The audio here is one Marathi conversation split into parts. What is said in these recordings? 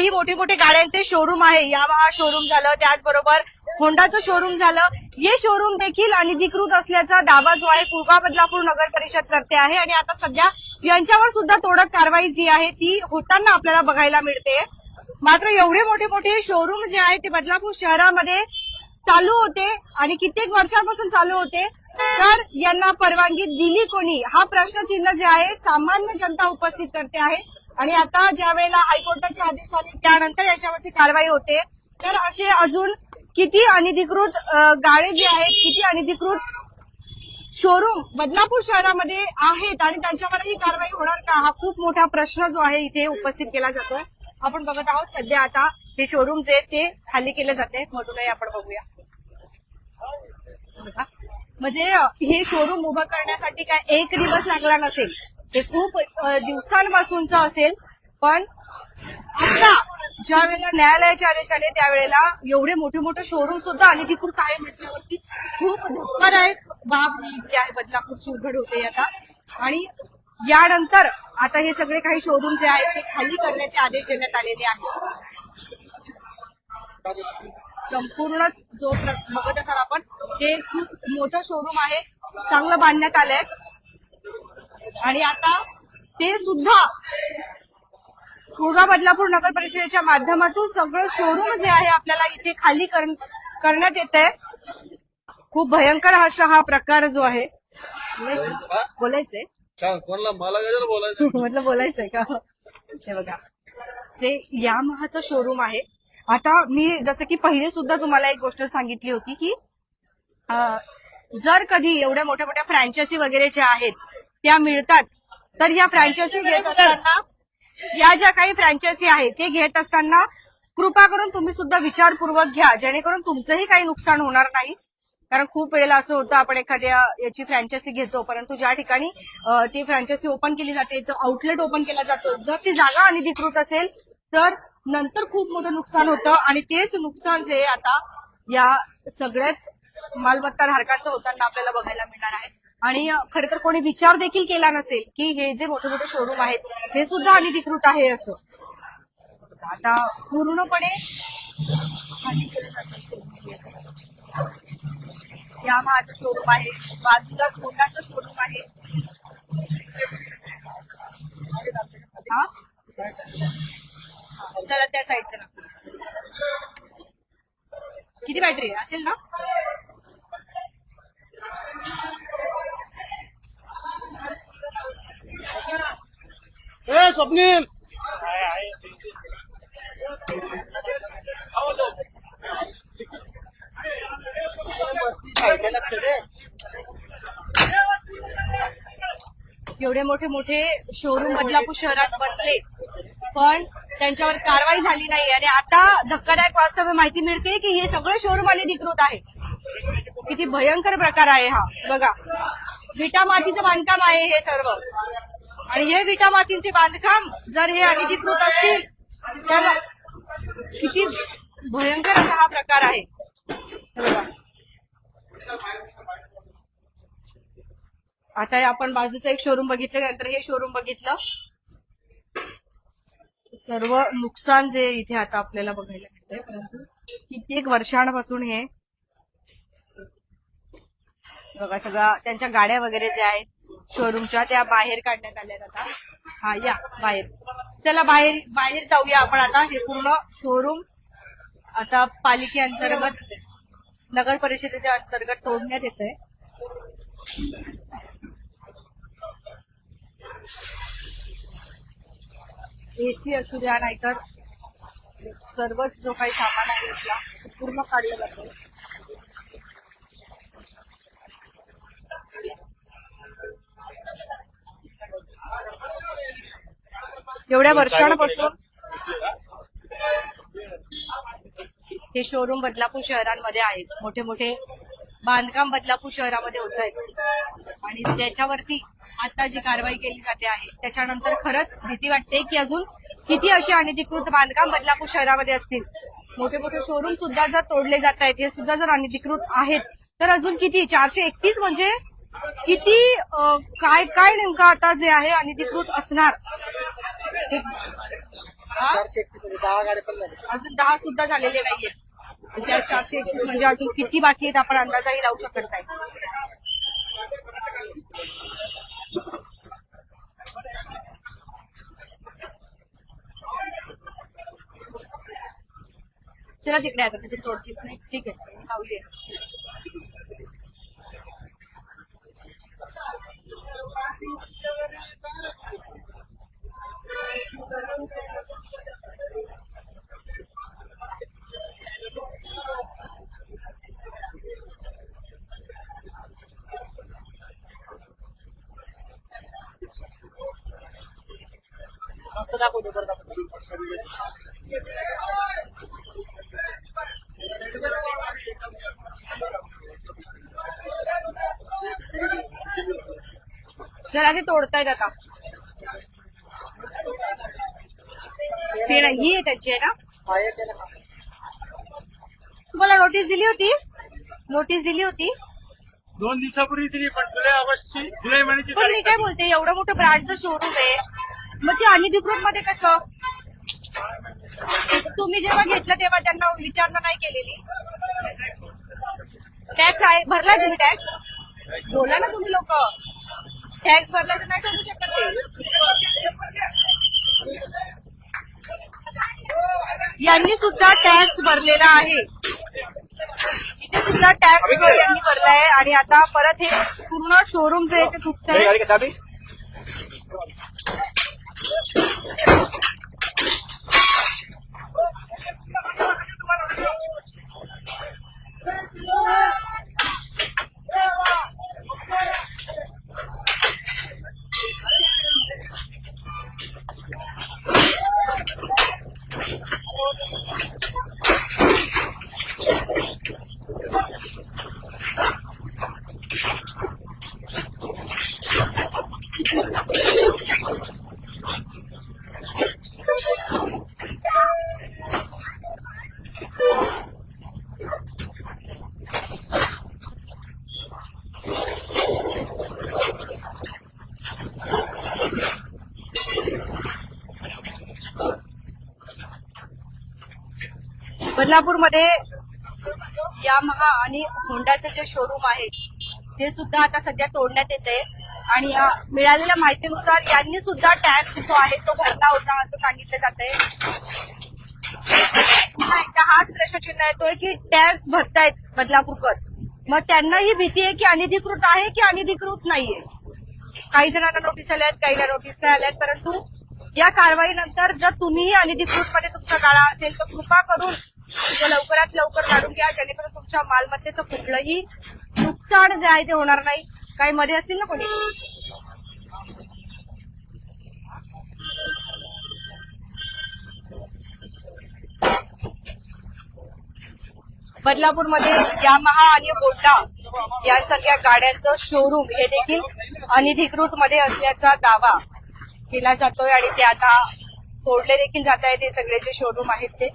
कितीही मोठे मोठे गाड्यांचे शोरूम आहे, यामाहा शोरूम झालं, त्याचबरोबर होंडाचं शोरूम झालं, हे शोरूम देखील अनधिकृत असल्याचा दावा जो आहे कुळगाव बदलापूर नगर परिषद करते आहे. आणि आता सध्या यांच्यावर सुद्धा तोडक कारवाई जी आहे ती होताना आपल्याला बघायला मिळते. मात्र एवढे मोठे मोठे शोरूम जे आहे ते बदलापूर शहरामध्ये चालू होते आणि कित्येक वर्षांपासून चालू होते, तर यांना परवानगी दिली कोणी, हा प्रश्नचिन्ह जे आहे सामान्य जनता उपस्थित करते आहे. आणि आता ज्या वेळेला हायकोर्टाचे आदेश आले त्यानंतर याच्यावरती कारवाई होते. तर असे अजून किती अनधिकृत गाडे जे आहेत, किती अनधिकृत शोरूम बदलापूर शहरामध्ये आहेत आणि त्यांच्यावरही कारवाई होणार का, हा खूप मोठा प्रश्न जो आहे इथे उपस्थित केला जातोय. आपण बघत आहोत सध्या आता हे शोरूम जे ते खाली केले जाते. मधूनही आपण बघूया. म्हणजे हे शोरूम उभं करण्यासाठी काय एक दिवस लागला नसेल, ते खूप दिवसांपासूनच असेल. पण आता ज्या वेळेला न्यायालयाचे आदेश आले त्यावेळेला एवढे मोठे मोठे शोरूम सुद्धा अनधिकृत आहे म्हटल्यावरती खूप धक्कादायक बाब जी आहे बदलापूरची उघड होते आता. आणि यानंतर आता हे सगळे काही शोरूम जे आहेत ते खाली करण्याचे आदेश देण्यात आलेले आहेत. संपूर्ण जो बघत असाल आपण, हे खूप मोठं शोरूम आहे, चांगलं बांधण्यात आलंय. आणि आता ते सुद्धा कुळगाव बदलापूर नगर परिषदेच्या माध्यमातून सगळं शोरूम जे आहे आपल्याला इथे खाली करण्यात येत आहे. खूप भयंकर असा हा प्रकार जो आहे. बोलायचंय म्हटलं बोलायचंय का, हे बघा जे यामाहाचं शोरूम आहे. आता मी जसं की पहिले सुद्धा तुम्हाला एक गोष्ट सांगितली होती की जर कधी एवढ्या मोठ्या मोठ्या फ्रँचायझी वगैरे ज्या आहेत त्या मिळतात, तर या फ्रँचायझी घेत असताना, या ज्या काही फ्रँचायझी आहेत ते घेत असताना कृपा करून तुम्ही सुद्धा विचारपूर्वक घ्या, जेणेकरून तुमचंही काही नुकसान होणार नाही. कारण खूप वेळेला असं होतं, आपण एखाद्या याची फ्रँचायझी घेतो, परंतु ज्या ठिकाणी ती फ्रँचायझी ओपन केली जाते, तो आउटलेट ओपन केला जातो, जर ती जागा अनधिकृत असेल तर नंतर खूप मोठं नुकसान होतं. आणि तेच नुकसान जे आता या सगळ्याच मालमत्ता धारकांचं होताना आपल्याला बघायला मिळणार आहे. आणि खरं तर कोणी विचार देखील केला नसेल की हे जे मोठे मोठे शोरूम आहेत हे सुद्धा अनधिकृत आहे असं. आता पूर्णपणे खाली केलं जातं. यामाहाचं शोरूम आहे, बाजूला होंडाचं शोरूम आहे. चला त्या साईडचं किती बॅटरी असेल ना. स्वप्नील एवढे मोठे मोठे शोरूम बदलापूर शहरात बनले पण त्यांच्यावर कारवाई झाली नाही. आणि आता धक्कादायक वास्तव माहिती मिळते की हे सगळे शोरूम अनधिकृत आहे. किती भयंकर प्रकार आहे हा. बघा, विटा मातीचं बांधकाम आहे हे सर्व. आणि हे विटा मातीचे बांधकाम जर हे अनधिकृत असतील तर किती भयंकर असा हा प्रकार आहे. बघा, आता आपण बाजूचं एक शोरूम बघितलं, नंतर हे शोरूम बघितलं. सर्व नुकसान जे इथे आता आपल्याला बघायला मिळतंय, परंतु कित्येक वर्षांपासून हे बघा सगळं त्यांच्या गाड्या वगैरे ज्या आहेत शोरूमच्या त्या बाहेर काढण्यात आल्यात आता. हा या बाहेर, चला बाहेर बाहेर जाऊया आपण आता. हे पूर्ण शोरूम आता पालिकेअंतर्गत नगर परिषदेच्या अंतर्गत तोडण्यात येत आहे. एसी असू द्या नाहीतर सर्वच जो काही सामान आहे आपला पूर्ण काढलं जातं. एवढ्या वर्षांपासून हे शोरूम बदलापूर शहरांमध्ये आहेत. मोठे मोठे बांधकाम बदलापूर शहरामध्ये होत आहेत आणि त्याच्यावरती आता जी कारवाई केली जाते आहे त्याच्यानंतर खरंच भीती वाटते की अजून किती असे अनधिकृत बांधकाम बदलापूर शहरामध्ये असतील. मोठे मोठे शोरूम सुद्धा जर तोडले जात आहेत, हे सुद्धा जर अनधिकृत आहेत तर अजून किती 431 म्हणजे किती काय काय नेमकं आता जे आहे अनधिकृत असणार. हा? 431 10 गाड्या पण झाल्या. अजून 10 सुद्धा झालेले नाहीयेत आणि त्या 431 म्हणजे अजून किती बाकी आहेत आपण अंदाजाही लावू शकत नाही. चला तिकडे आता तिथे तोडतील नाही. ठीक आहे, सावली आहे. फक्त दाखवतो बरं दाखवतो. चला ते तोडतायत आता. ते ना ही आहे त्यांची आहे ना. हा एक आहे ना. तुम्हाला नोटीस दिली होती? नोटीस दिली होती 2 दिवसापूर्वी दिली, पण जुलै महिन्याची पण मी काय बोलते, एवढं मोठं ब्रँडचं शोरूम आहे, मग ते अनधिकृत मध्ये कसं? तुम्ही जेव्हा घेतलं तेव्हा त्यांना विचारणा नाही केलेली? टॅक्स आहे, भरलाय तुम्ही टॅक्स? बोला ना तुम्ही लोक. टॅक्स भरला तर नाही समजू शकत ते. यांनी सुद्धा टॅक्स भरलेला आहे. इथे सुद्धा टॅक्स यांनी भरलाय आणि आता परत हे पूर्ण शोरूम जे आहे ते तुटतंय. गाडी का चाबी? बदलापूरमध्ये यामाहा आणि होंडाचे जे शोरूम आहे ते सुद्धा आता सध्या तोडण्यात येते आणि मिळालेल्या माहितीनुसार यांनी सुद्धा टॅक्स जो आहे तो भरला होता असं सांगितलं जातंय. हाच प्रश्नचिन्ह येतोय की टॅक्स भरतायत बदलापूरकर, मग त्यांना ही भीती आहे की अनधिकृत आहे की अनधिकृत नाहीये. काही जणांना नोटीस आल्यात, काहींना नोटीस नाही आल्यात, परंतु या कारवाईनंतर जर तुम्हीही अनधिकृतमध्ये तुमचा गाळा असेल तर कृपा करून तो लवकरात लवकर काढून घ्या, जेणेकरून तुमच्या मालमत्तेचं कुठलंही नुकसान जे आहे ते होणार नाही. काही मध्ये असतील ना कोणी. बदलापूरमध्ये यामाहा आणि होंडा या सगळ्या गाड्यांचं शोरूम हे देखील अनधिकृत मध्ये असल्याचा दावा केला जातोय आणि ते आता तोडले देखील जात आहेत. हे सगळे जे शोरूम आहेत ते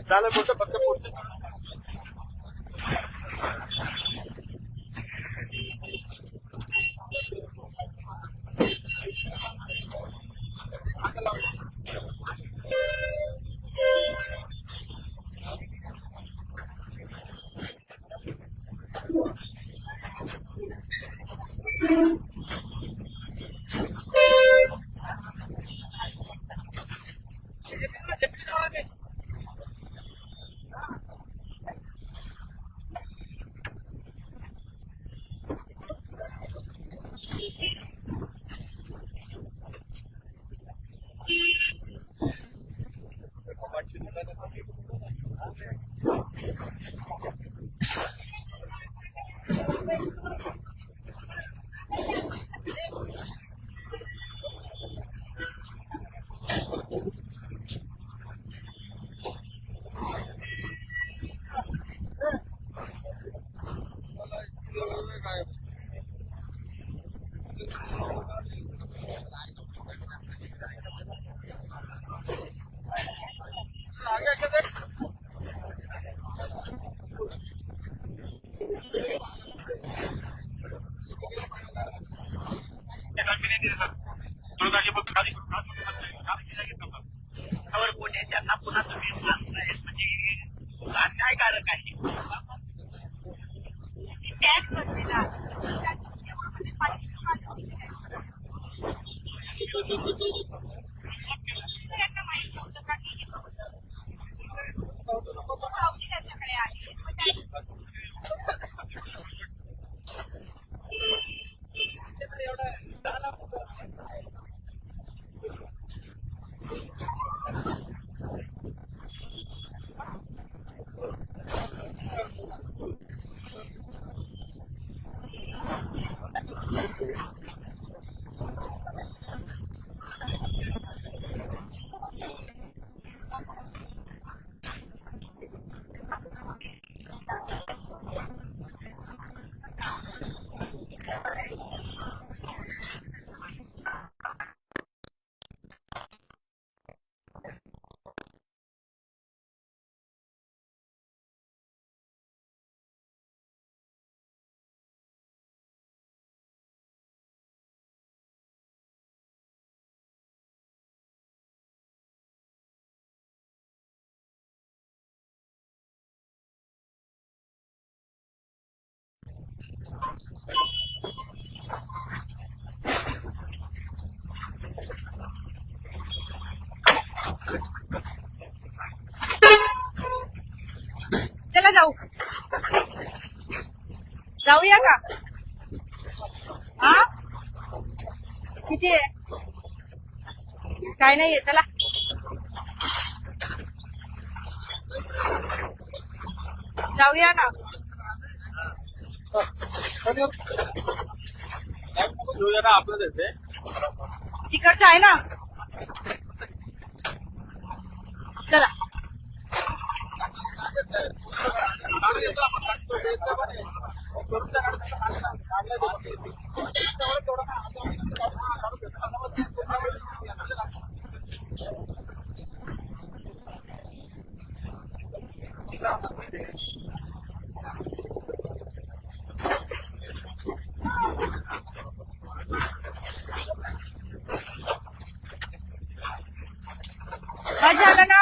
झालं, फक्त त्यांना पुन्हा तुम्ही सांगताय म्हणजे अन्यायकारक आहे. टॅक्स बदलेला पालिकेची आली होती टॅक्स त्यांना माहित नव्हतं का की पावती त्याच्याकडे आहे. चला जाऊ जाऊया का? हा किती आहे? काय नाहीये चला. जाऊया ना. आपलं देते तिकडचं आहे ना. चला बस झालं ना.